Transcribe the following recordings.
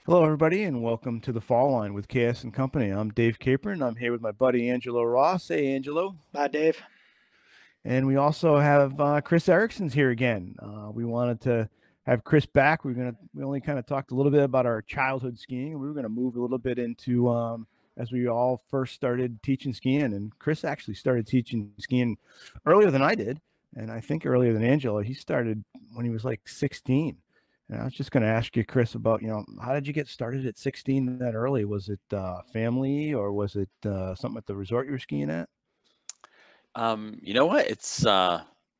Hello, everybody, and welcome to the Fall Line with KS and Company. I'm Dave Capron. I'm here with my buddy Angelo Ross. Hey, Angelo. Hi, Dave. And we also have Chris Erickson's here again. We wanted to have Chris back. We only kind of talked a little bit about our childhood skiing. We were gonna move a little bit into as we all first started teaching skiing. And Chris actually started teaching skiing earlier than I did, and I think earlier than Angelo. He started when he was like 16. And I was just going to ask you, Chris, about, how did you get started at 16 that early? Was it family, or was it something at the resort you were skiing at? You know what?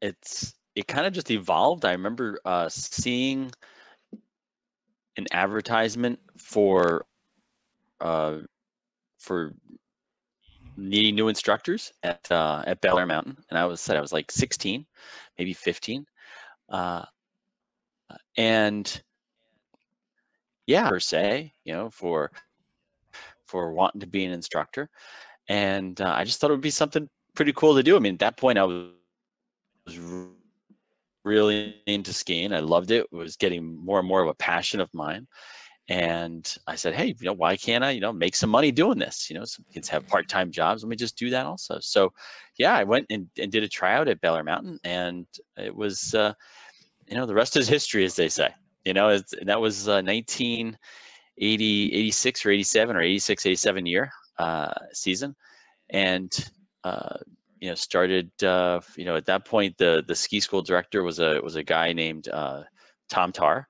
It kind of just evolved. I remember seeing an advertisement uh, for needing new instructors at Bel Air Mountain, and I was like 16, maybe 15, uh, and yeah, per se, for wanting to be an instructor, and I just thought it would be something pretty cool to do. I mean, at that point, I was really into skiing. I loved it. It was getting more and more of a passion of mine. And I said, hey, why can't I, make some money doing this? Some kids have part-time jobs. Let me just do that also. So yeah, I went and did a tryout at Bel Air Mountain, and it was, the rest is history, as they say. That was 1980, 86 or 87 or 86, 87 year season. And started. At that point, the ski school director was a guy named Tom Tarr,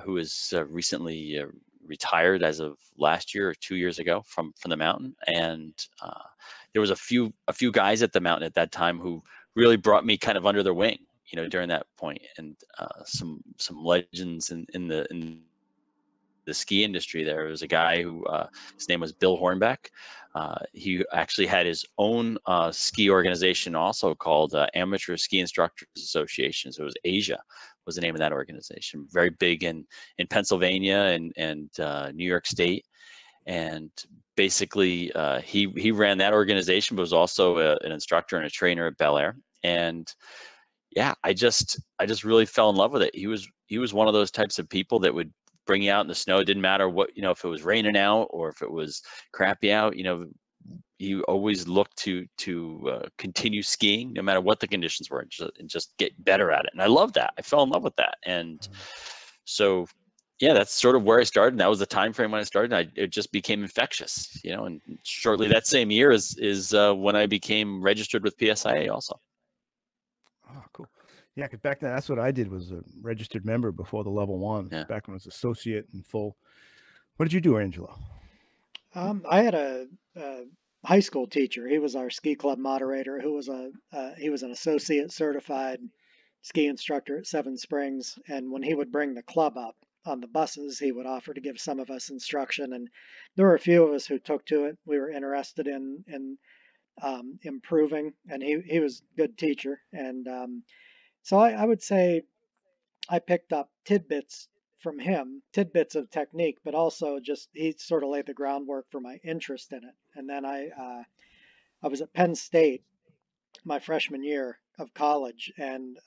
who is recently retired as of last year or 2 years ago from the mountain. And there was a few guys at the mountain at that time who really brought me kind of under their wing, during that point, and some legends in the ski industry. There was a guy who his name was Bill Hornbeck. He actually had his own ski organization also called Amateur Ski Instructors Association. So it was Asia was the name of that organization. Very big in Pennsylvania and New York State. And basically he ran that organization, but was also an instructor and a trainer at Bel Air. And yeah, I just really fell in love with it. He was one of those types of people that would bring you out in the snow. It didn't matter what, if it was raining out or if it was crappy out, you always looked to continue skiing no matter what the conditions were, and just get better at it. And I love that. I fell in love with that. And so, yeah, that's sort of where I started. And that was the time frame when I started. It just became infectious, and shortly that same year is when I became registered with PSIA also. Oh, cool. Yeah, because back then, that's what I did, was a registered member before the level one. Yeah. Back when I was associate and full. What did you do, Angelo? I had a high school teacher. He was our ski club moderator, who was he was an associate certified ski instructor at Seven Springs. And when he would bring the club up on the buses, he would offer to give some of us instruction. And there were a few of us who took to it. We were interested in improving, and he was a good teacher. And so I would say I picked up tidbits from him, tidbits of technique, but also just he sort of laid the groundwork for my interest in it. And then I was at Penn State my freshman year of college, and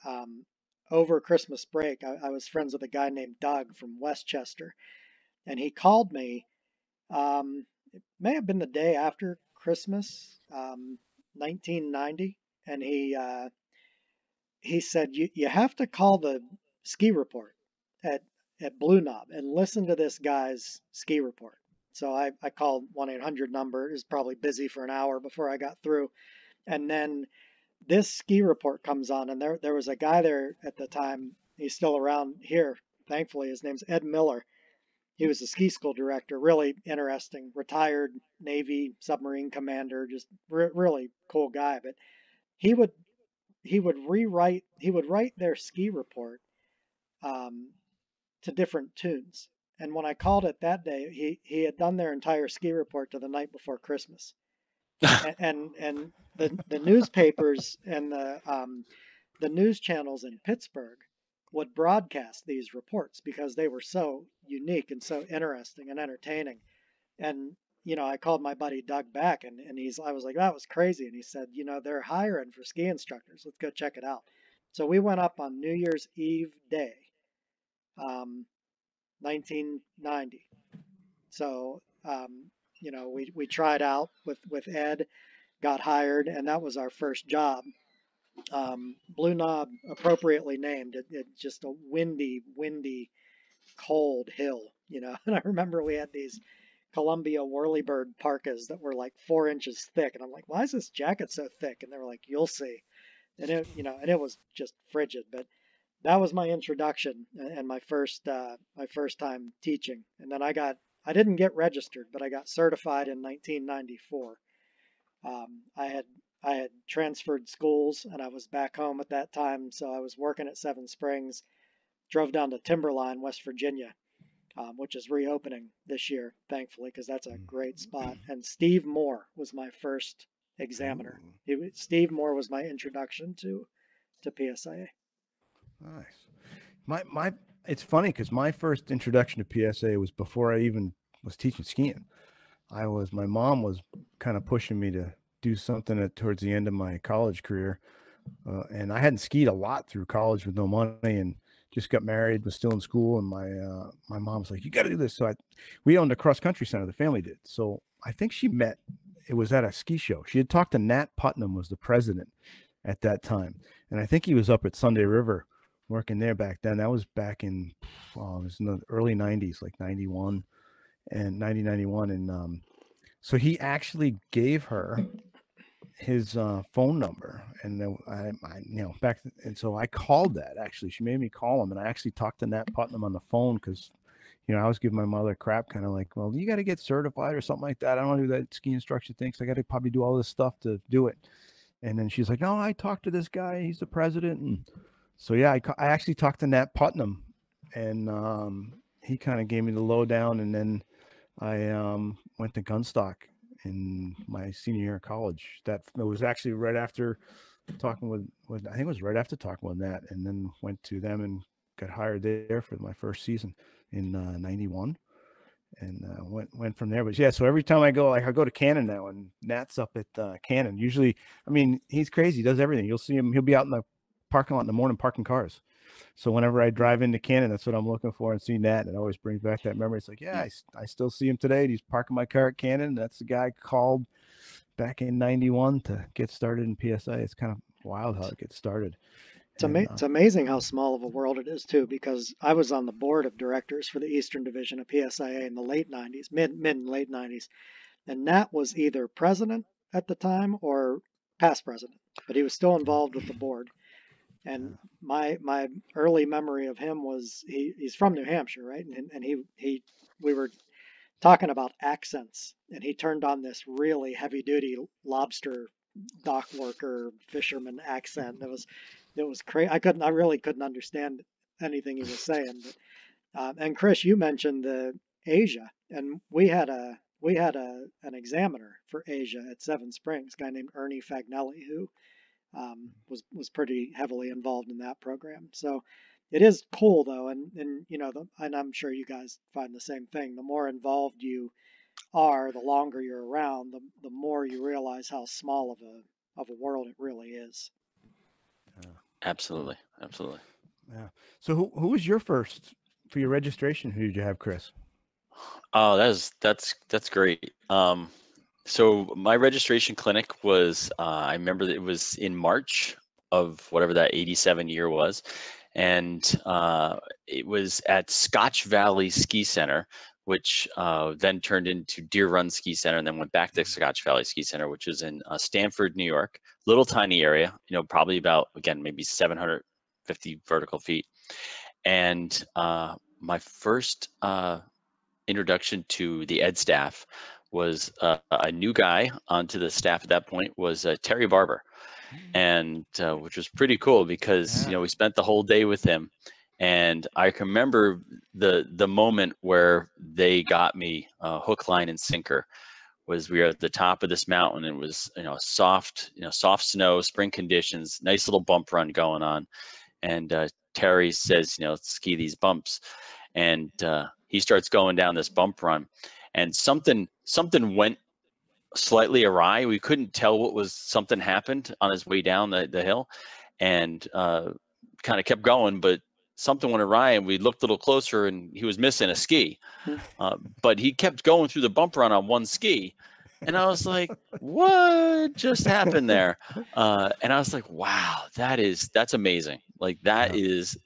over Christmas break, I was friends with a guy named Doug from Westchester, and he called me. It may have been the day after Christmas, 1990, and he said, you have to call the ski report at Blue Knob and listen to this guy's ski report. So I called 1-800 number. It was probably busy for an hour before I got through. And then this ski report comes on, and there was a guy there at the time. He's still around here, thankfully. His name's Ed Miller. He was the ski school director, really interesting, retired Navy submarine commander, just really cool guy. But he would he would write their ski report to different tunes. And when I called it that day, he had done their entire ski report to the night before Christmas. And the newspapers and the news channels in Pittsburgh would broadcast these reports because they were so unique and so interesting and entertaining. And I called my buddy Doug back, and I was like, that was crazy. And he said, they're hiring for ski instructors. Let's go check it out. So we went up on New Year's Eve day, 1990. So, you know, we tried out with Ed, got hired, and that was our first job. Blue Knob, appropriately named, it's just a windy, cold hill, you know. And I remember we had these Columbia Whirlybird parkas that were like 4 inches thick, and I'm like, why is this jacket so thick? And they were like, you'll see. And it, you know, and it was just frigid. But that was my introduction and my first time teaching. And then I didn't get registered, but I got certified in 1994. I had transferred schools and I was back home at that time, so I was working at Seven Springs. Drove down to Timberline, West Virginia, which is reopening this year, thankfully, because that's a great spot. And Steve Moore was my first examiner. Steve Moore was my introduction to PSIA. Nice. It's funny because my first introduction to PSIA was before I even was teaching skiing. My mom was kind of pushing me to do something towards the end of my college career. And I hadn't skied a lot through college with no money and just got married, was still in school. And my mom was like, you got to do this. So we owned a cross country center, the family did. So I think it was at a ski show. She had talked to Nat Putnam, was the president at that time. And I think he was up at Sunday River working there back then. That was back in, it was in the early 90s, like 91 and 91. And so he actually gave her his phone number, and then I you know, and so I called that. Actually, she made me call him, and I actually talked to Nat Putnam on the phone because, you know, I was giving my mother crap, kind of like, well, you got to get certified or something like that. I don't want to do that ski instruction thing, so I got to probably do all this stuff to do it. And then she's like, no, I talked to this guy, he's the president. And so yeah, I actually talked to Nat Putnam, and he kind of gave me the lowdown, and then I went to Gunstock in my senior year of college. That was actually right after talking with I think it was right after talking with Nat, and then went to them and got hired there for my first season in 91, and went from there. But yeah, so every time I go to Cannon now, and Nat's up at Cannon. Usually, I mean, he's crazy, he does everything. You'll see him, he'll be out in the parking lot in the morning parking cars. So whenever I drive into Cannon, that's what I'm looking for, and see Nat, and it always brings back that memory. It's like, yeah, I still see him today. He's parking my car at Cannon. That's the guy I called back in 91 to get started in PSI. It's kind of wild how it gets started. It's amazing how small of a world it is too, because I was on the board of directors for the Eastern Division of PSIA in the late 90s, mid and late 90s. And Nat was either president at the time or past president, but he was still involved with the board. And my early memory of him was he's from New Hampshire, right? And we were talking about accents, and he turned on this really heavy duty lobster dock worker fisherman accent. It was crazy. I really couldn't understand anything he was saying. But, and Chris, you mentioned the Asia, and we had an examiner for Asia at Seven Springs, a guy named Ernie Fagnelli, who was pretty heavily involved in that program. So it is cool though, and you know, and I'm sure you guys find the same thing. The more involved you are, the longer you're around, the more you realize how small of a world it really is. Absolutely. Yeah. So who was your first for your registration? Who did you have, Chris? Oh, that's great. So my registration clinic was, I remember that it was in March of whatever that 87 year was. And it was at Scotch Valley Ski Center, which then turned into Deer Run Ski Center, and then went back to Scotch Valley Ski Center, which is in Stamford, New York. Little tiny area, you know, probably about, again, maybe 750 vertical feet. And my first introduction to the ed staff was a new guy onto the staff at that point was Terry Barber, and which was pretty cool because you know, we spent the whole day with him, and I can remember the moment where they got me hook, line, and sinker. Was we were at the top of this mountain, and it was, you know, soft snow, spring conditions, nice little bump run going on, and Terry says, you know, let's ski these bumps, and he starts going down this bump run, and something went slightly awry. We couldn't tell what was. Something happened on his way down the hill, and kind of kept going, but something went awry, and we looked a little closer, and he was missing a ski. But he kept going through the bump run on one ski. And I was like, what just happened there? And I was like, wow, that's amazing. Like that is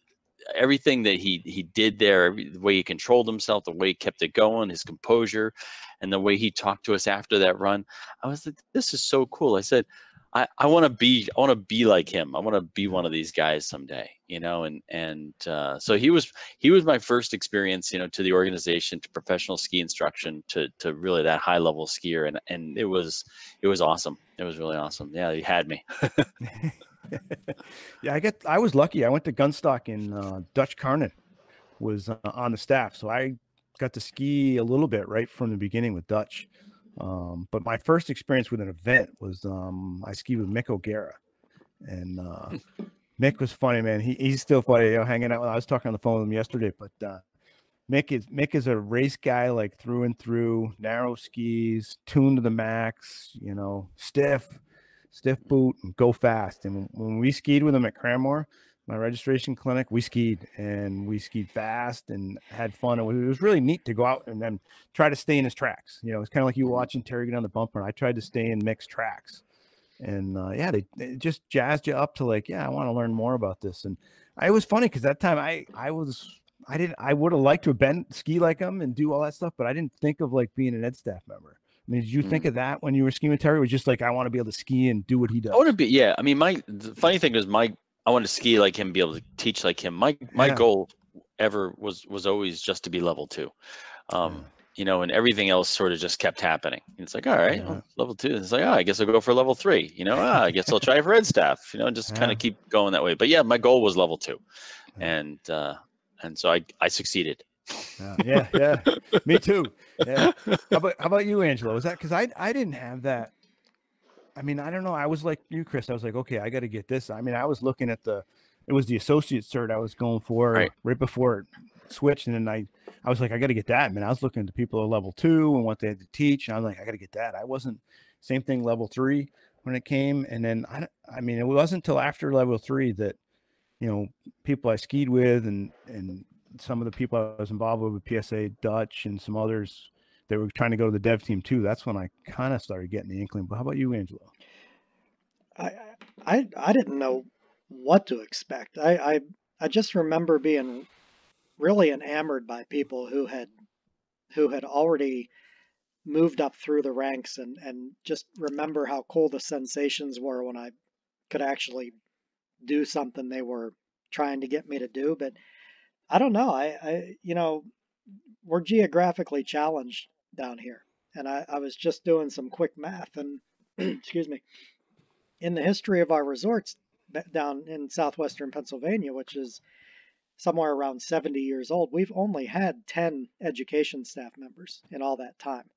everything that he did there, the way he controlled himself, the way he kept it going, his composure, and the way he talked to us after that run. I was like, this is so cool. I said, I want to be like him. I want to be one of these guys someday, you know. And so he was my first experience, you know, to the organization, to professional ski instruction, to really that high level skier, and it was awesome. It was really awesome. Yeah, he had me. Yeah, I was lucky. I went to Gunstock, and Dutch Carnan was on the staff, so I got to ski a little bit right from the beginning with Dutch. But my first experience with an event was I skied with Mick O'Gara, and Mick was funny, man. He's still funny. You know, hanging out. I was talking on the phone with him yesterday, but Mick is a race guy, like through and through. Narrow skis, tuned to the max. You know, stiff boot, and go fast. And when we skied with him at Cranmore, my registration clinic, we skied fast and had fun. It was really neat to go out and then try to stay in his tracks. You know, it's kind of like you watching Terry get on the bumper. I tried to stay in Mick's tracks, and yeah, they just jazzed you up to like, yeah, I want to learn more about this. And it was funny because that time I would have liked to have been ski like him and do all that stuff, but I didn't think of like being an ed staff member. I mean, did you think of that when you were skiing with Terry? It was just like, I want to be able to ski and do what he does. I want to be, yeah. I mean, the funny thing is I want to ski like him, be able to teach like him. My goal ever was always just to be level 2. You know, and everything else sort of just kept happening. And it's like, all right, well, level 2. It's like, I guess I'll go for level 3. You know, I guess I'll try for ed staff. You know, just kind of keep going that way. But yeah, my goal was level 2, and so I succeeded. Yeah, me too. Yeah. How about you, Angelo? Was that because I didn't have that? I mean, I don't know. I was like you, Chris. I was like, okay, I got to get this. I mean, I was looking at it was the associate cert I was going for right before it switched, and then I was like, I got to get that. Man, I was looking at the people at level 2 and what they had to teach, and I was like, I got to get that. I wasn't same thing level 3 when it came, and then I mean, it wasn't until after level 3 that, you know, people I skied with and some of the people I was involved with PSIA Dutch and some others, they were trying to go to the dev team too. That's when I kind of started getting the inkling. But how about you, Angelo? I didn't know what to expect. I just remember being really enamored by people who had already moved up through the ranks, and just remember how cool the sensations were when I could actually do something they were trying to get me to do. But I don't know. You know, we're geographically challenged down here. And I was just doing some quick math, and excuse me, in the history of our resorts down in southwestern Pennsylvania, which is somewhere around 70 years old, we've only had 10 education staff members in all that time.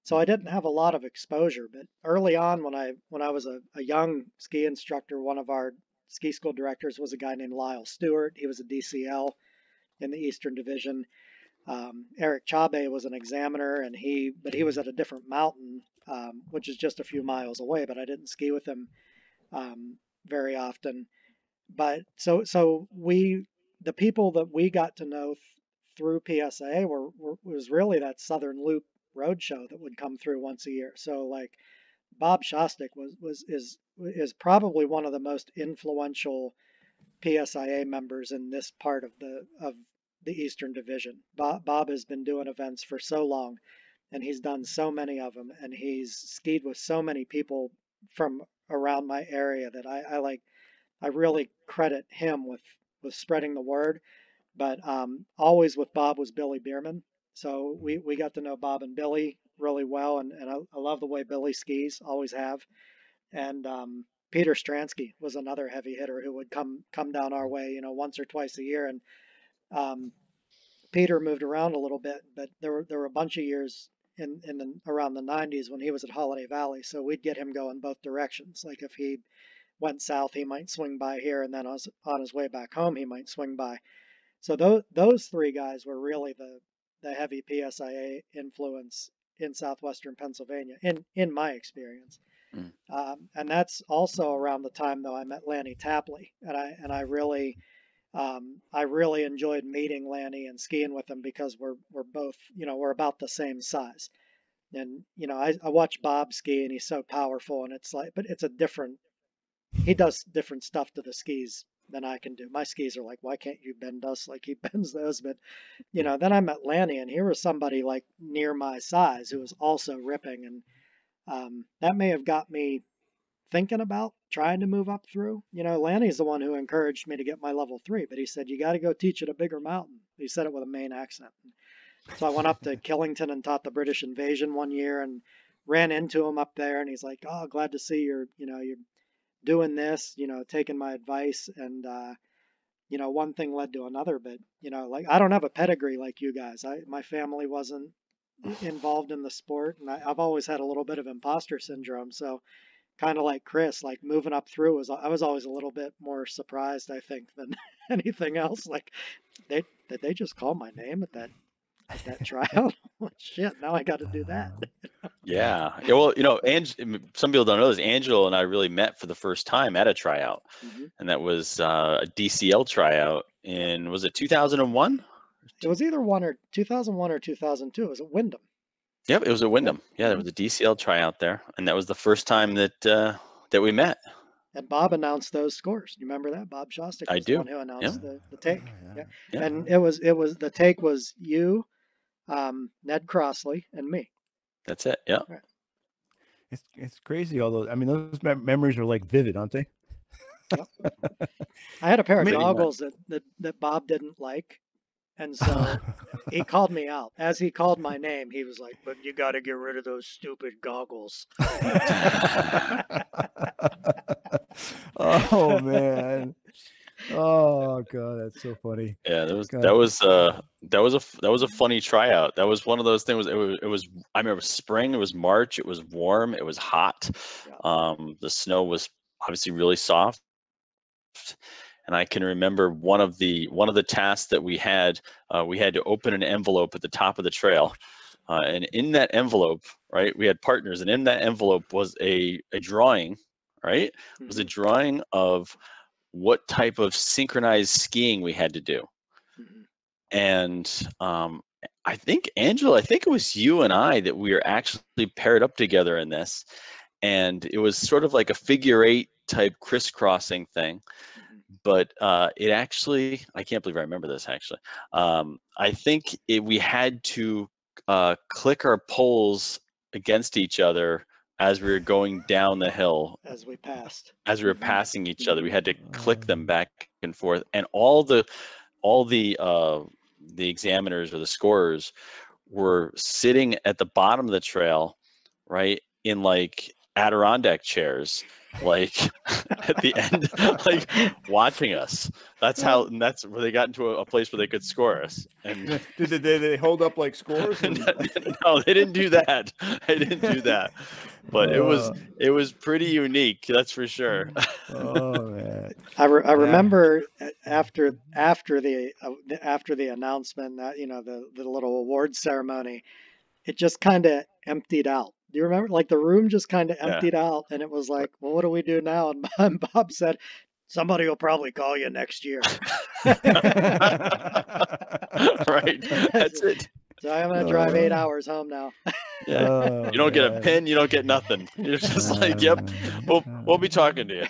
So I didn't have a lot of exposure, but early on when I was a young ski instructor, one of our ski school directors was a guy named Lyle Stewart. He was a DCL in the Eastern Division. Eric Chabe was an examiner, but he was at a different mountain, which is just a few miles away, but I didn't ski with him very often. But so the people that we got to know through PSIA was really that Southern Loop roadshow that would come through once a year. So like Bob Shostak is probably one of the most influential PSIA members in this part of the Eastern Division. Bob has been doing events for so long, and he's done so many of them, and he's skied with so many people from around my area that I really credit him with spreading the word. But always with Bob was Billy Bierman. So we got to know Bob and Billy really well, and I love the way Billy skis, always have. And Peter Stransky was another heavy hitter who would come down our way, you know, once or twice a year. And Peter moved around a little bit, but there were a bunch of years around the 90s when he was at Holiday Valley, so we'd get him going both directions. Like if he went south, he might swing by here, and then on his way back home, he might swing by. So those three guys were really the heavy PSIA influence in southwestern Pennsylvania, in my experience. And that's also around the time though I met Lanny Tapley, and I really I really enjoyed meeting Lanny and skiing with him because we're both, we're about the same size. And, I watch Bob ski and he's so powerful and it's like, but it's a different, he does different stuff to the skis than I can do. My skis are like, why can't you bend us like he bends those? But, then I met Lanny and here was somebody like near my size who was also ripping. And that may have got me thinking about trying to move up through. Lanny's the one who encouraged me to get my level 3, but he said, you got to go teach at a bigger mountain. He said it with a Maine accent. So I went up to Killington and taught the British invasion one year and ran into him up there. And he's like, oh, glad to see you're doing this, taking my advice. And, one thing led to another, but, like I don't have a pedigree like you guys. My family wasn't involved in the sport. And I've always had a little bit of imposter syndrome. So kind of like Chris, like moving up through I was always a little bit more surprised, I think, than anything else. Like did they just call my name at that tryout? Shit, now I got to do that. Yeah. Well, some people don't know this. Angelo and I really met for the first time at a tryout, and that was a DCL tryout in, was it 2001? It was either 2001 or 2002. It was at Wyndham. Yep, it was at Wyndham. Yeah, there was a DCL tryout there, and that was the first time that we met. And Bob announced those scores. You remember that? Bob Shostak was the one who announced the take. Yeah. And it was the take was you, Ned Crossley, and me. That's it. Yeah. Right. It's crazy. Although I mean, those memories are like vivid, aren't they? Yep. I had a pair of goggles that Bob didn't like. And so he called me out. As he called my name, he was like, but you got to get rid of those stupid goggles. Oh, man. Oh, God, that's so funny. Yeah, that was a funny tryout. That was one of those things. It was I remember spring, it was March, it was warm, it was hot. Yeah. The snow was obviously really soft. And I can remember one of the tasks that we had to open an envelope at the top of the trail. And in that envelope, right, we had partners, and in that envelope was a drawing, right? It was a drawing of what type of synchronized skiing we had to do. And I think, Angelo, it was you and I that we were actually paired up together in this. And it was sort of like a figure 8 type crisscrossing thing. But it actually, I can't believe I remember this actually. I think we had to click our poles against each other as we were going down the hill. As we passed. As we were passing each other, we had to click them back and forth. And all the examiners or the scorers were sitting at the bottom of the trail, right, in like Adirondack chairs, like at the end, like watching us. That's where they got into a place where they could score us. And did they hold up like scores? No, they didn't do that. They didn't do that. But it was pretty unique, that's for sure. Oh man! I remember after the announcement, that the little award ceremony, it just kind of emptied out. Do you remember? Like the room just kind of emptied out, and it was like, well, what do we do now? And Bob said, somebody will probably call you next year. Right. That's it. So I'm going to drive 8 hours home now. Yeah. You don't get a pin, you don't get nothing. You're just like, yep, we'll be talking to you.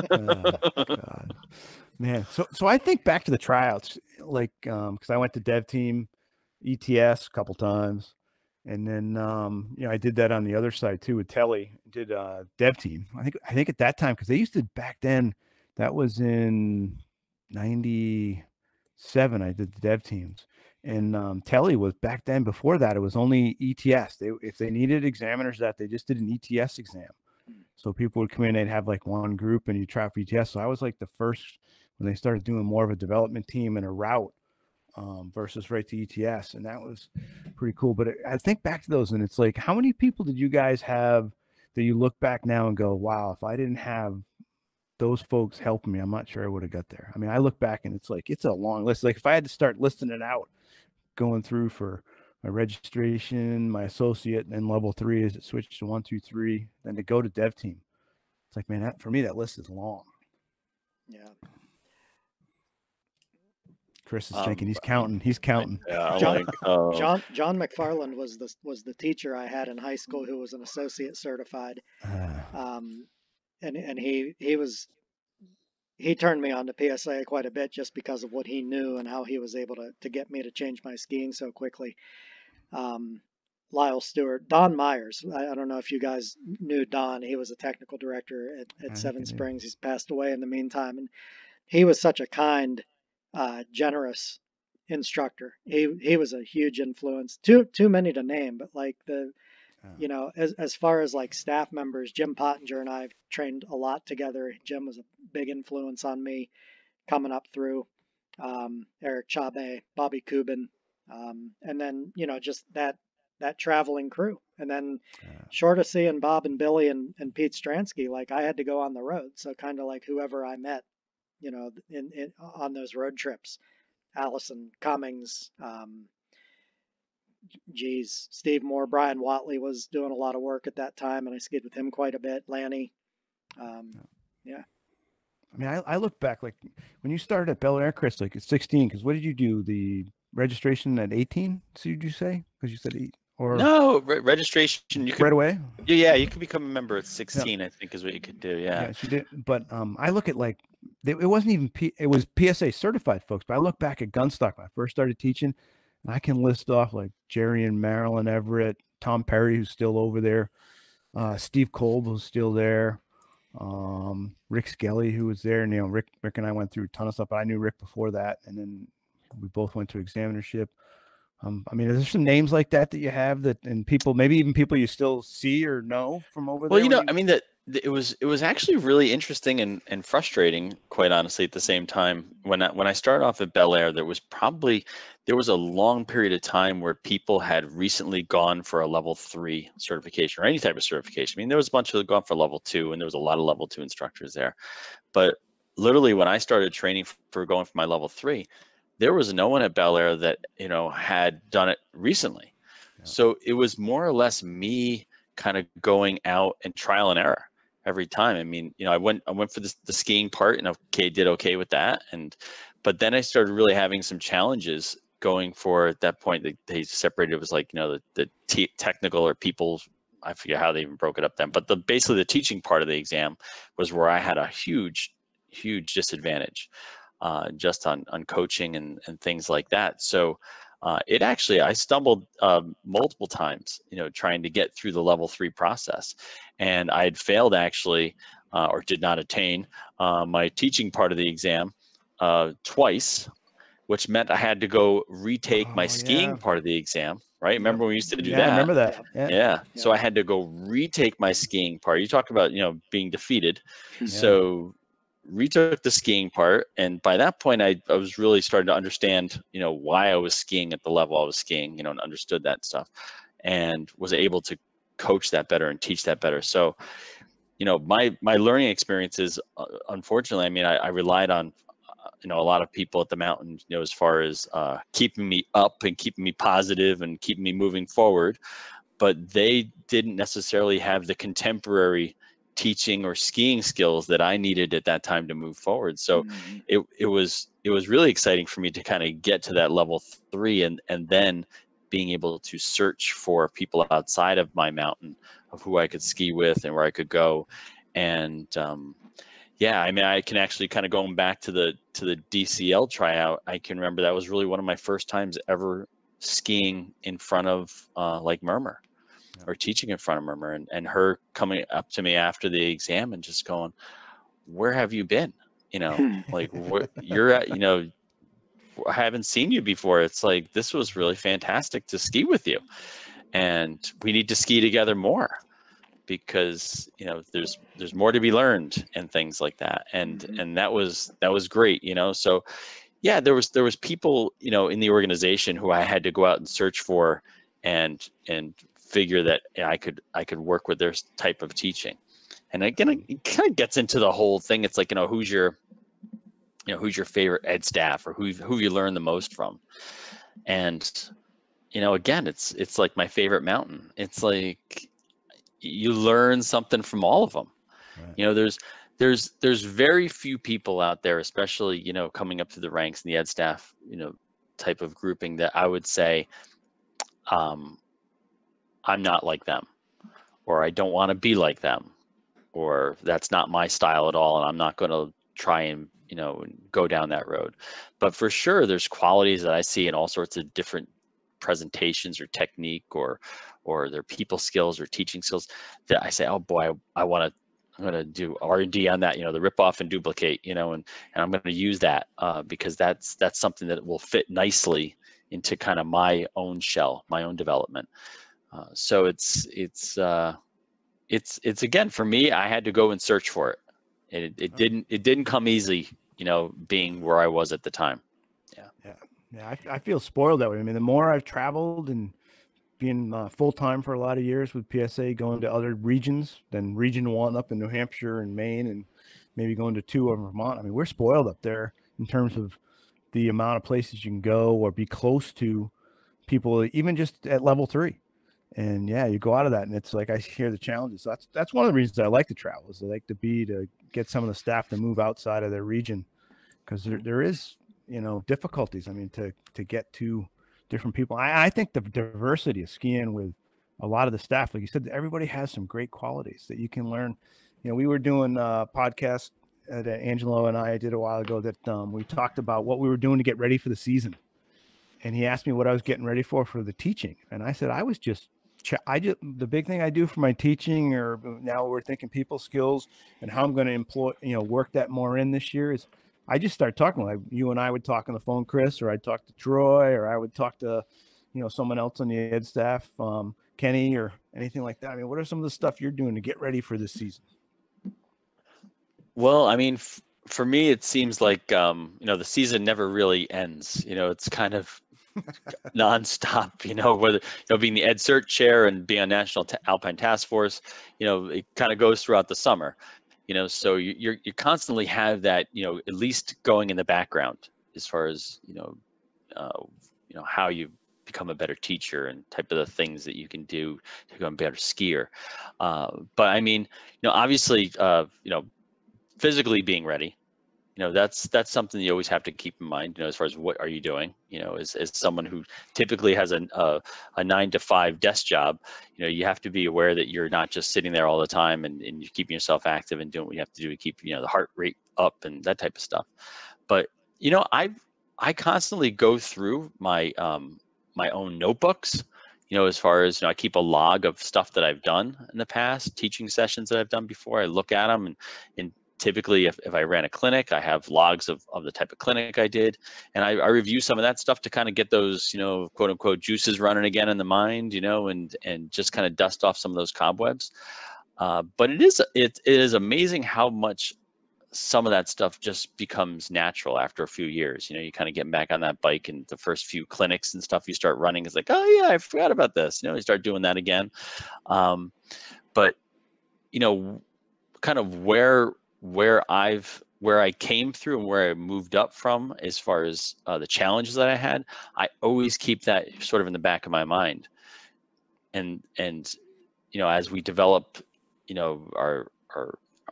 God. Man, so I think back to the tryouts, like, because I went to dev team ETS a couple times. And then, I did that on the other side too with Telly. Did dev team. I think at that time, because they used to back then. That was in '97. I did the dev teams, and Telly was back then. Before that, it was only ETS. If they needed examiners, they just did an ETS exam. So people would come in, they'd have like one group, and you try for ETS. So I was like the first when they started doing more of a development team and a route. Versus right to ETS, and that was pretty cool. But I think back to those, and it's like, how many people did you guys have that you look back now and go, wow, if I didn't have those folks helping me, I'm not sure I would have got there. I mean, I look back and it's like, it's a long list. Like if I had to start listing it out, going through for my registration, my associate, and then level 3 as it switched to 1, 2, 3, then to go to dev team. It's like, man, for me, that list is long. Yeah. Chris is thinking he's counting. He's counting. I'm John, like, oh, John McFarland was the teacher I had in high school who was an associate certified, and he turned me on to PSIA quite a bit just because of what he knew and how he was able to get me to change my skiing so quickly. Lyle Stewart, Don Myers. I don't know if you guys knew Don. He was a technical director at Seven Springs. He's passed away in the meantime, and he was such a kind, generous instructor. He was a huge influence. Too many to name, but like as far as like staff members, Jim Pottinger and I have trained a lot together. Jim was a big influence on me coming up through. Eric Chabe, Bobby Kubin, and then just that traveling crew. And then short of seeing Bob and Billy and Pete Stransky, like I had to go on the road. So kind of like whoever I met, on those road trips, Allison Cummings, Steve Moore, Brian Watley was doing a lot of work at that time, and I skied with him quite a bit. Lanny, yeah. I mean, I look back, like when you started at Bel Air, Chris, like at 16, because what did you do? The registration at 18? So did you say? Because you said 8 or no registration. You could right away. Yeah, you could become a member at 16. I think is what you could do. Yeah. Yeah, she did. But I look at like it wasn't even it was PSA certified folks. But I look back at Gunstock when I first started teaching, and I can list off like Jerry and Marilyn Everett, Tom Perry, who's still over there, Steve Kolb, who's still there. Rick Skelly, who was there, and Rick and I went through a ton of stuff, but I knew Rick before that, and then we both went to examinership. I mean, are there some names like that you have that, and people, maybe even people you still see or know from over there? Well, I mean, it was actually really interesting and frustrating, quite honestly, at the same time. When I started off at Bel Air, there was a long period of time where people had recently gone for a level 3 certification or any type of certification. I mean, there was a bunch of gone for level 2, and there was a lot of level 2 instructors there. But literally, when I started training for going for my level 3, there was no one at Bel Air that had done it recently. Yeah. So it was more or less me kind of going out and trial and error every time. I mean, I went for the skiing part, and did okay with that, but then I started really having some challenges going for, at that point they separated. It was like the technical or people, I forget how they even broke it up then, but basically the teaching part of the exam was where I had a huge disadvantage. Just on coaching and things like that. So I stumbled multiple times, trying to get through the level 3 process, and I had failed actually, or did not attain my teaching part of the exam twice, which meant I had to go retake my skiing part of the exam. Right? Remember when we used to do that? I remember that. Yeah. So I had to go retake my skiing part. You talk about being defeated. Yeah. So retook the skiing part, and by that point I was really starting to understand why I was skiing at the level I was skiing, and understood that stuff, and was able to coach that better and teach that better. So my learning experiences, unfortunately, I mean, I relied on a lot of people at the mountain, as far as keeping me up and keeping me positive and keeping me moving forward, but they didn't necessarily have the contemporary teaching or skiing skills that I needed at that time to move forward. So it was really exciting for me to kind of get to that level 3, and then being able to search for people outside of my mountain of who I could ski with and where I could go. And I mean, I can actually kind of, going back to the DCL tryout, I can remember that was really one of my first times ever skiing in front of like Murmur. Or teaching in front of Murmur, and her coming up to me after the exam and just going, "Where have you been? Like you're at, I haven't seen you before. It's like, this was really fantastic to ski with you, and we need to ski together more, because there's more to be learned and things like that." And that was great. So yeah, there was people in the organization who I had to go out and search for, and figure that I could work with their type of teaching. And again, it kind of gets into the whole thing. It's like, who's your favorite ed staff, or who you learn the most from. And again, it's like my favorite mountain. It's like you learn something from all of them. Right. there's very few people out there, especially, coming up through the ranks in the ed staff, type of grouping, that I would say, I'm not like them, or I don't want to be like them, or that's not my style at all, and I'm not going to try and go down that road. But for sure, there's qualities that I see in all sorts of different presentations or technique, or their people skills or teaching skills, that I say, oh boy, I'm going to do R&D on that, the rip off and duplicate, and I'm going to use that because that's something that will fit nicely into kind of my own shell, my own development. So it's again, for me, I had to go and search for it. It didn't come easy, being where I was at the time. Yeah. I feel spoiled that way. I mean, the more I've traveled and being full-time for a lot of years with PSA, going to other regions than Region 1 up in New Hampshire and Maine, and maybe going to 2 over Vermont. I mean, we're spoiled up there in terms of the amount of places you can go or be close to people, even just at level 3. And yeah, you go out of that and it's like, I hear the challenges. So that's one of the reasons I like to travel, is I like to get some of the staff to move outside of their region, because there is, difficulties. I mean, to get to different people. I think the diversity of skiing with a lot of the staff, like you said, everybody has some great qualities that you can learn. We were doing a podcast that Angelo and I did a while ago that we talked about what we were doing to get ready for the season. And he asked me what I was getting ready for the teaching. And I said, the big thing I do for my teaching, or now we're thinking people skills and how I'm going to employ, work that more in this year, is I just start talking, like you and I would talk on the phone, Chris, or I'd talk to Troy, or I would talk to, someone else on the ed staff, Kenny, or anything like that. I mean, what are some of the stuff you're doing to get ready for this season? Well, I mean, for me, it seems like, the season never really ends. It's kind of nonstop, whether, being the Ed Cert chair and being on National Alpine Task Force, it kind of goes throughout the summer, so you constantly have that, at least going in the background, as far as, how you become a better teacher and type of the things that you can do to become a better skier. But I mean, obviously, physically being ready, that's something you always have to keep in mind, as far as what are you doing, as someone who typically has a 9-to-5 desk job, you have to be aware that you're not just sitting there all the time and you're keeping yourself active and doing what you have to do to keep, the heart rate up and that type of stuff. But, I constantly go through my, my own notebooks, as far as, I keep a log of stuff that I've done in the past, teaching sessions that I've done before. I look at them and typically if I ran a clinic, I have logs of the type of clinic I did, and I review some of that stuff to kind of get those, quote unquote juices running again in the mind, and just kind of dust off some of those cobwebs. But it is amazing how much some of that stuff just becomes natural after a few years. You kind of get back on that bike, and the first few clinics and stuff you start running is like, oh yeah, I forgot about this. You start doing that again. But kind of where I came through and where I moved up from, as far as the challenges that I had, I always keep that sort of in the back of my mind. And as we develop,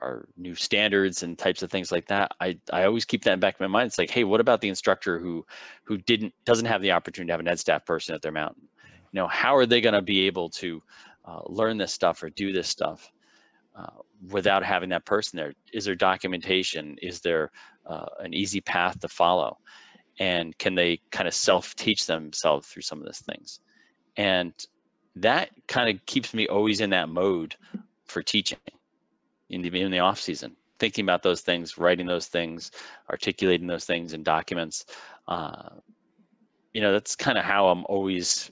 our new standards and types of things like that, I always keep that in the back of my mind. It's like, hey, what about the instructor who doesn't have the opportunity to have an ed staff person at their mountain? How are they going to be able to learn this stuff or do this stuff without having that person there? Is there documentation? Is there an easy path to follow? And can they kind of self-teach themselves through some of these things? And that kind of keeps me always in that mode for teaching in the off season, thinking about those things, writing those things, articulating those things in documents. That's kind of how I'm always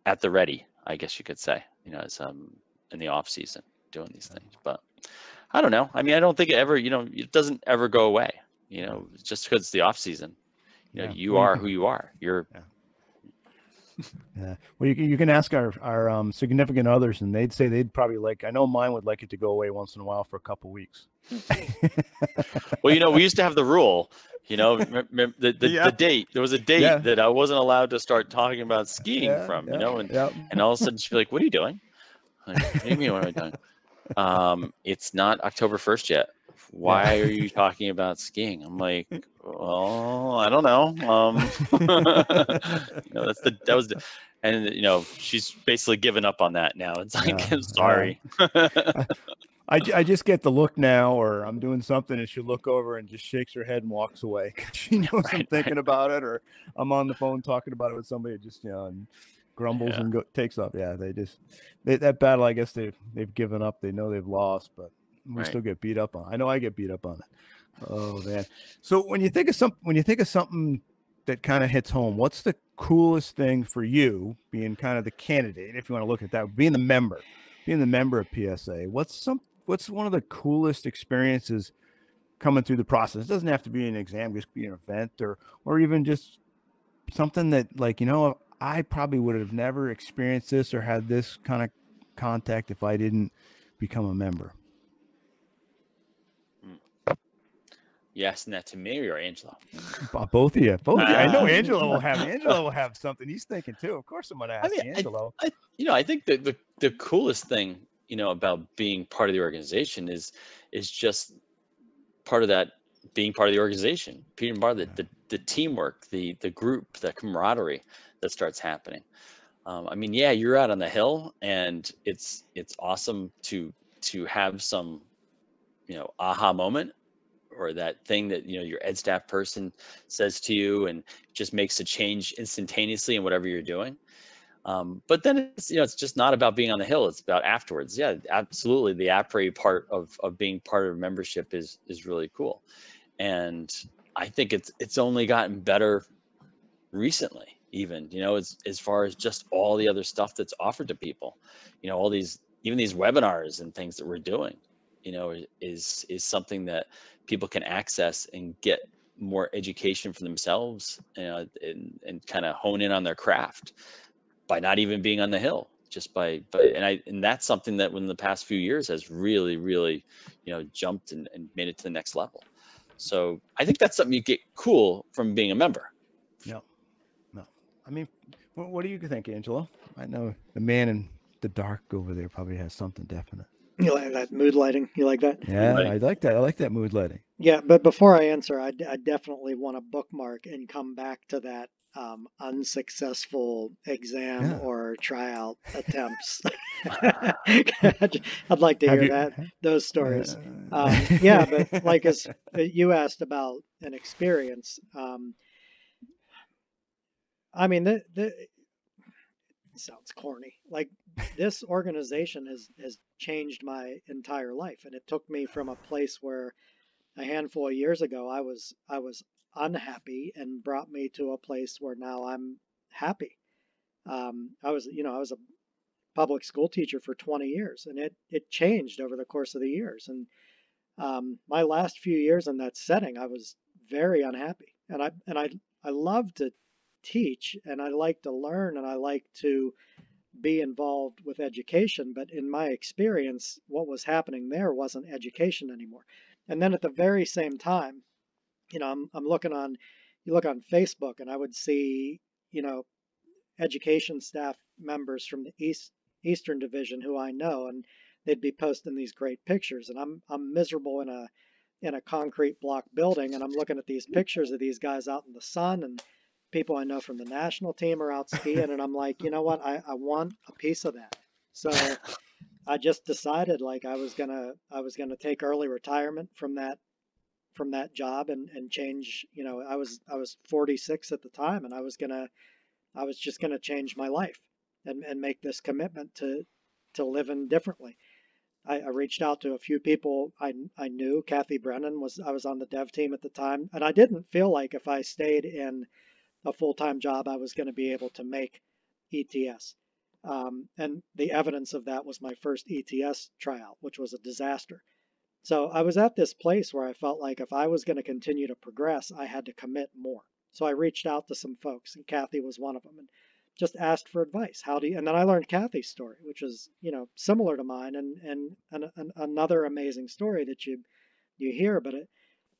at the ready, I guess you could say, as in the off season doing these things. But I don't know. I mean, I don't think it ever, it doesn't ever go away, just because it's the off season, you are who you are. You're. Yeah. Well, you can ask our significant others, and they'd say they'd probably I know mine would like it to go away once in a while for a couple of weeks. Well, we used to have the rule, the date. There was a date that I wasn't allowed to start talking about skiing from, and all of a sudden she'd be like, "What are you doing?" Like, what do you mean, what am I doing? It's not October 1st yet. why are you talking about skiing? I'm like, well, I don't know. And she's basically given up on that now. It's like, I'm sorry. I just get the look now, or I'm doing something and she'll look over and just shakes her head and walks away. She knows I'm thinking about it, or I'm on the phone talking about it with somebody, just, and grumbles and takes off. Yeah. That battle, I guess they've given up. They know they've lost, but we still get beat up on. I know I get beat up on it. Oh man. So when you think of something that kind of hits home, what's the coolest thing for you, being kind of the candidate, if you want to look at that, being the member of PSA? What's one of the coolest experiences coming through the process? It doesn't have to be an exam, just be an event, or even just something that, like, I probably would have never experienced this or had this kind of contact if I didn't become a member. You asking that to me or Angelo? Both of you. I know Angelo will have something he's thinking too. Of course I'm going to ask Angelo. I think that the coolest thing, about being part of the organization is just part of that, being part of the organization, being part of the teamwork, the group, the camaraderie that starts happening. You're out on the hill, and it's awesome to have some, aha moment, or that thing that your ed staff person says to you and just makes a change instantaneously in whatever you're doing. But then it's just not about being on the hill, it's about afterwards. Yeah, absolutely, the après part of being part of membership is really cool. And I think it's only gotten better recently, even as far as just all the other stuff that's offered to people, all these, even these webinars and things that we're doing, is something that people can access and get more education for themselves, and kind of hone in on their craft by not even being on the hill, just and that's something that in the past few years has really, really, jumped and made it to the next level. So I think that's something you get cool from being a member. No. I mean, what do you think, Angelo? I know the man in the dark over there probably has something definite. You like that mood lighting? You like that? Yeah, I like that. I like that mood lighting. Yeah, but before I answer, I definitely want to bookmark and come back to that unsuccessful exam or tryout attempts. I'd like to hear those stories. But like, as you asked about an experience, it sounds corny. Like, this organization has changed my entire life, and it took me from a place where a handful of years ago I was unhappy, and brought me to a place where now I'm happy. I was a public school teacher for 20 years, and it changed over the course of the years. And my last few years in that setting, I was very unhappy, and I love to teach, and I like to learn, and I like to be involved with education. But in my experience, what was happening there wasn't education anymore. And then at the very same time, I'm looking on, you look on Facebook, and I would see, education staff members from the Eastern Division who I know, and they'd be posting these great pictures, and I'm miserable in a concrete block building, and I'm looking at these pictures of these guys out in the sun, and people I know from the national team are out skiing, and I'm like, you know what, I want a piece of that. So I just decided, like, I was gonna take early retirement from that job, and change. I was 46 at the time, and I was just gonna change my life, and make this commitment to living differently. I reached out to a few people I knew. Kathy Brennan I was on the dev team at the time, and I didn't feel like if I stayed in a full-time job I was going to be able to make ETS. And the evidence of that was my first ETS tryout, which was a disaster. So I was at this place where I felt like if I was going to continue to progress, I had to commit more. So I reached out to some folks, and Kathy was one of them, and just asked for advice. And then I learned Kathy's story, which was, similar to mine, and another amazing story that you hear. But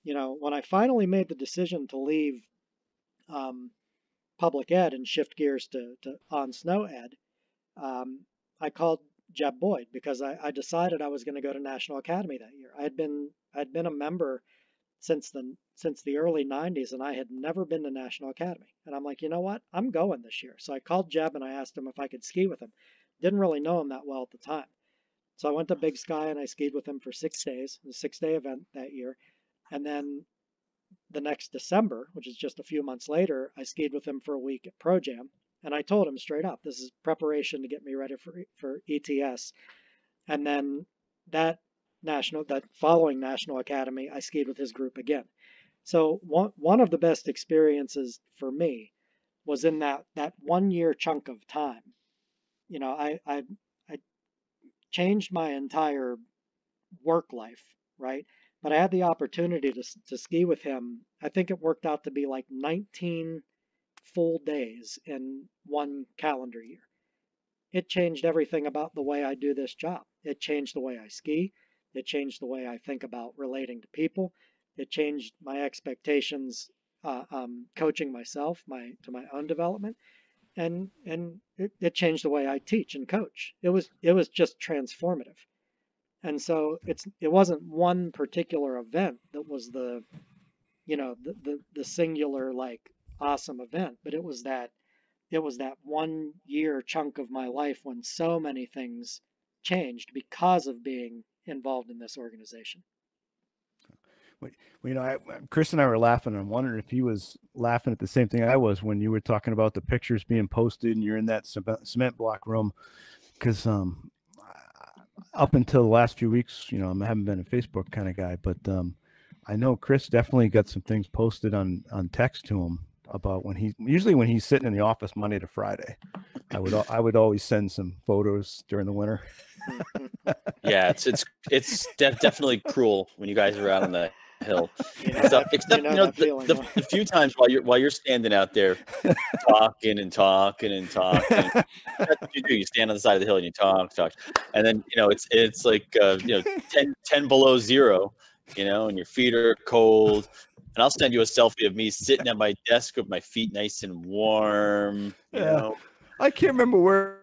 when I finally made the decision to leave public ed and shift gears to on snow ed, I called Jeb Boyd because I decided I was going to go to National Academy that year. I'd been a member since the early 90s, and I had never been to National Academy. And I'm like, you know what? I'm going this year. So I called Jeb and I asked him if I could ski with him. Didn't really know him that well at the time. So I went to Big Sky and I skied with him for 6 days, a 6-day event that year. And then the next December, which is just a few months later, I skied with him for a week at Pro Jam. And I told him straight up, this is preparation to get me ready for ETS. And then that following National Academy, I skied with his group again. So one of the best experiences for me was in that 1 year chunk of time. You know, I changed my entire work life, right? But I had the opportunity to ski with him. I think it worked out to be like 19 full days in one calendar year. It changed everything about the way I do this job. It changed the way I ski. It changed the way I think about relating to people. It changed my expectations, coaching myself, to my own development, and it changed the way I teach and coach. It was just transformative. And so it wasn't one particular event that was the singular like awesome event, but it was that 1 year chunk of my life when so many things changed because of being involved in this organization. Well, you know, Chris and I were laughing. I'm wondering if he was laughing at the same thing I was when you were talking about the pictures being posted and you're in that cement block room. Because up until the last few weeks, you know, I haven't been a Facebook kind of guy, but I know Chris definitely got some things posted on text to him about when he's sitting in the office Monday to Friday. I would always send some photos during the winter. Yeah, it's definitely cruel when you guys are out on the hill. Except the few times while you're standing out there talking and talking and talking. That's what you do. You stand on the side of the hill and you talk, and then it's like 10 below zero, and your feet are cold. And I'll send you a selfie of me sitting at my desk with my feet nice and warm. You know, I can't remember where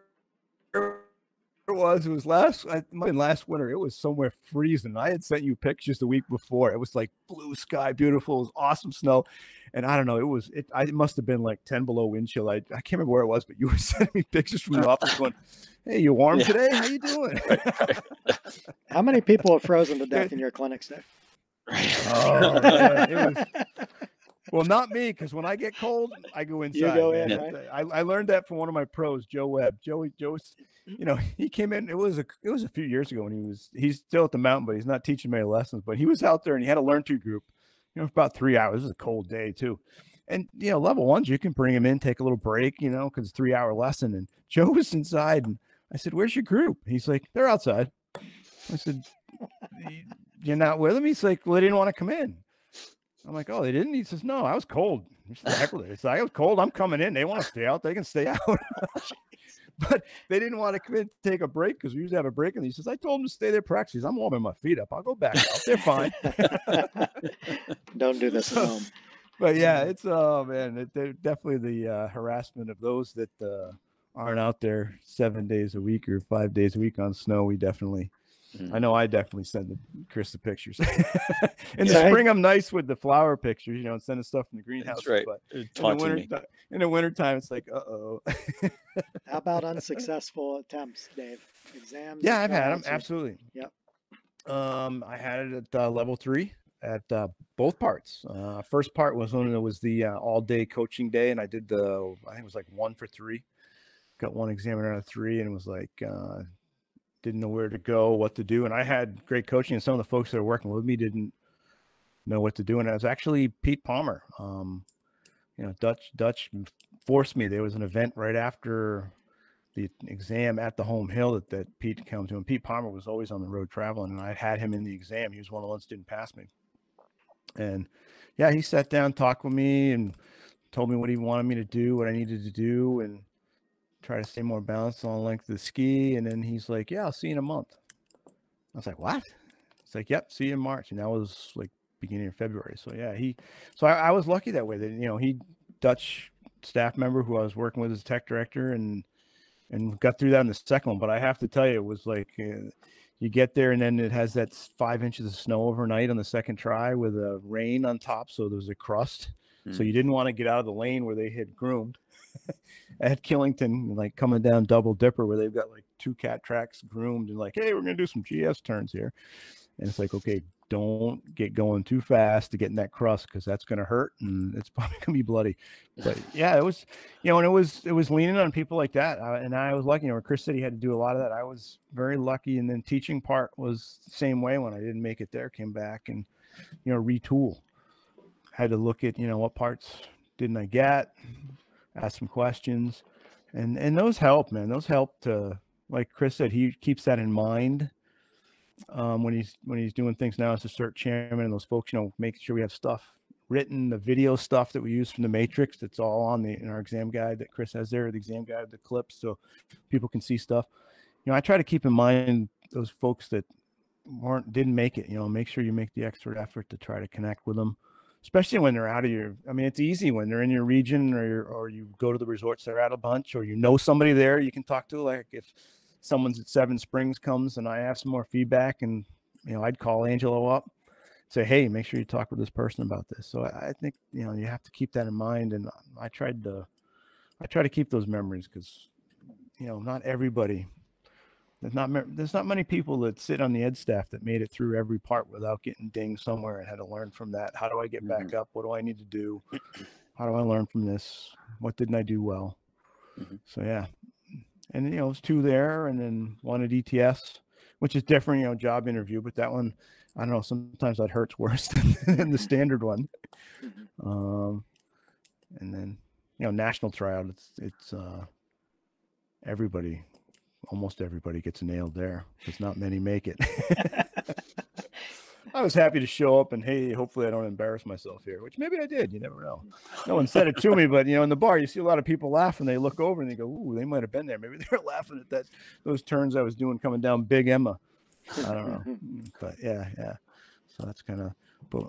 it was. It was last winter. It was somewhere freezing. I had sent you pictures the week before. It was like blue sky, beautiful. It was awesome snow. And I don't know, it must have been like 10 below wind chill. I can't remember where it was, but you were sending me pictures from the office going, hey, you warm today? How you doing? How many people have frozen to death in your clinics there? Oh, man, it was. Well, not me, because when I get cold, I go inside. You go in, right? I learned that from one of my pros, Joe Webb. Joe's, he came in. It was a few years ago when he's still at the mountain, but he's not teaching many lessons. But he was out there and he had a learn to group, for about 3 hours. It was a cold day too, and level ones you can bring him in, take a little break, because it's a 3-hour lesson. And Joe was inside, and I said, "Where's your group?" He's like, "They're outside." I said, "You're not with them?" He's like, "Well, they didn't want to come in." I'm like, "Oh, they didn't?" He says, "No, I was cold." It's like, "I was cold. I'm coming in. They want to stay out. They can stay out." But they didn't want to come in to take a break because we usually have a break. And he says, "I told them to stay there practice. I'm warming my feet up. I'll go back out. They're fine." Don't do this at home. But yeah, it's definitely the harassment of those that aren't out there 7 days a week or 5 days a week on snow. We definitely. I know I definitely send Chris the pictures. In the spring, I'm nice with the flower pictures, and sending stuff from the greenhouse. That's right. But in the wintertime, it's like, uh-oh. How about unsuccessful attempts, Dave? Exams? Yeah, I've had them. Absolutely. Yep. I had it at level 3 at both parts. First part was when it was the all-day coaching day, and I did I think it was like 1 for 3. Got 1 examiner out of 3, and it was like, didn't know where to go, what to do. And I had great coaching, and some of the folks that were working with me didn't know what to do. And it was actually Pete Palmer. Dutch forced me. There was an event right after the exam at the home hill that Pete came to. And Pete Palmer was always on the road traveling, and I had him in the exam. He was one of the ones that didn't pass me. And yeah, he sat down, talked with me, and told me what he wanted me to do, what I needed to do, and try to stay more balanced on the length of the ski. And then he's like, "Yeah, I'll see you in a month." I was like, "What?" It's like, "Yep, see you in March." And that was like beginning of February. So yeah, I was lucky that way that, he Dutch staff member who I was working with as tech director, and and got through that in the second one. But I have to tell you, it was like you get there, and then it has that 5 inches of snow overnight on the second try with a rain on top, so there's a crust. So you didn't want to get out of the lane where they had groomed at Killington, like coming down Double Dipper, where they've got like 2 cat tracks groomed, and like, hey, we're gonna do some GS turns here, and it's like, okay, don't get going too fast to get in that crust, because that's going to hurt and it's probably going to be bloody. But yeah, it was, and it was leaning on people like that. And I was lucky, where Chris said he had to do a lot of that. I was very lucky. And then teaching part was the same way. When I didn't make it there, came back and, retool. Had to look at, what parts didn't I get, ask some questions, and those help, man. Those help to, like Chris said, he keeps that in mind. When he's doing things now as a cert chairman, and those folks, making sure we have stuff written, the video stuff that we use from the matrix, that's all on in our exam guide that Chris has there, the exam guide, the clips, so people can see stuff. I try to keep in mind those folks that didn't make it. Make sure you make the extra effort to try to connect with them, especially when they're out of your. I mean, it's easy when they're in your region, or you go to the resorts they're at a bunch, or somebody there you can talk to. Like if someone's at Seven Springs comes and I have some more feedback, and I'd call Angelo up, say, hey, make sure you talk with this person about this. So I think you have to keep that in mind, and I try to keep those memories, because not everybody. There's not many people that sit on the ed staff that made it through every part without getting dinged somewhere and had to learn from that. How do I get back up? What do I need to do? How do I learn from this? What didn't I do well? So yeah. And, it was 2 there, and then 1 at ETS, which is different, job interview. But that one, I don't know, sometimes that hurts worse than the standard one. And then, national tryout, it's almost everybody gets nailed there. There's not many make it. I was happy to show up, and hey, hopefully I don't embarrass myself here, which maybe I did. You never know. No one said it to me, but in the bar, you see a lot of people laugh, and they look over and they go, "Ooh, they might have been there." Maybe they're laughing at those turns I was doing coming down Big Emma. I don't know, but yeah. So that's kind of. But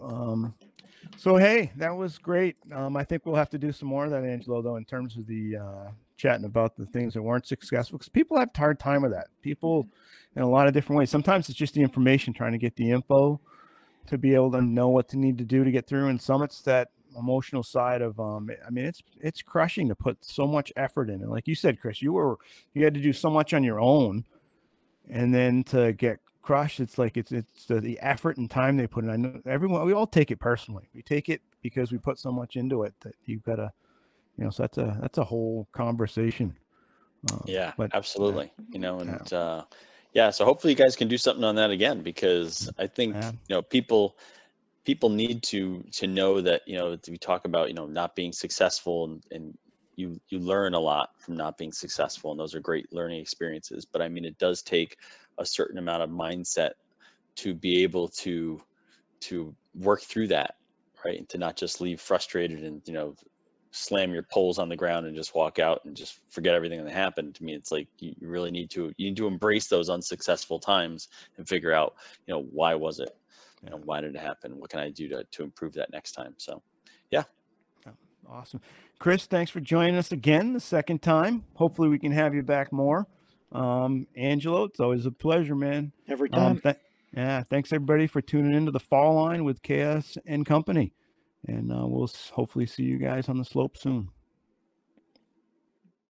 so hey, that was great. I think we'll have to do some more of that, Angelo, though, in terms of the chatting about the things that weren't successful, because people have a hard time with that. People in a lot of different ways. Sometimes it's just the information, trying to get the info to be able to know what to need to do to get through. And some it's that emotional side of, I mean, it's crushing to put so much effort in. And like you said, Chris, you had to do so much on your own, and then to get crushed, it's like, it's the effort and time they put in. I know we all take it personally. We take it because we put so much into it that you've got to, so that's a whole conversation. Yeah, but absolutely. So hopefully you guys can do something on that again, because I think, people need to know that, we talk about, not being successful, and you learn a lot from not being successful, and those are great learning experiences. But I mean, it does take a certain amount of mindset to be able to work through that, right? And to not just leave frustrated and, slam your poles on the ground and just walk out and just forget everything that happened. To me, it's like you really need to embrace those unsuccessful times and figure out, why was it? Why did it happen? What can I do to improve that next time? So, yeah. Awesome. Chris, thanks for joining us again the second time. Hopefully we can have you back more. Angelo, it's always a pleasure, man. Every time. Thanks everybody for tuning into the Fall Line with KS and Company. And we'll hopefully see you guys on the slope soon.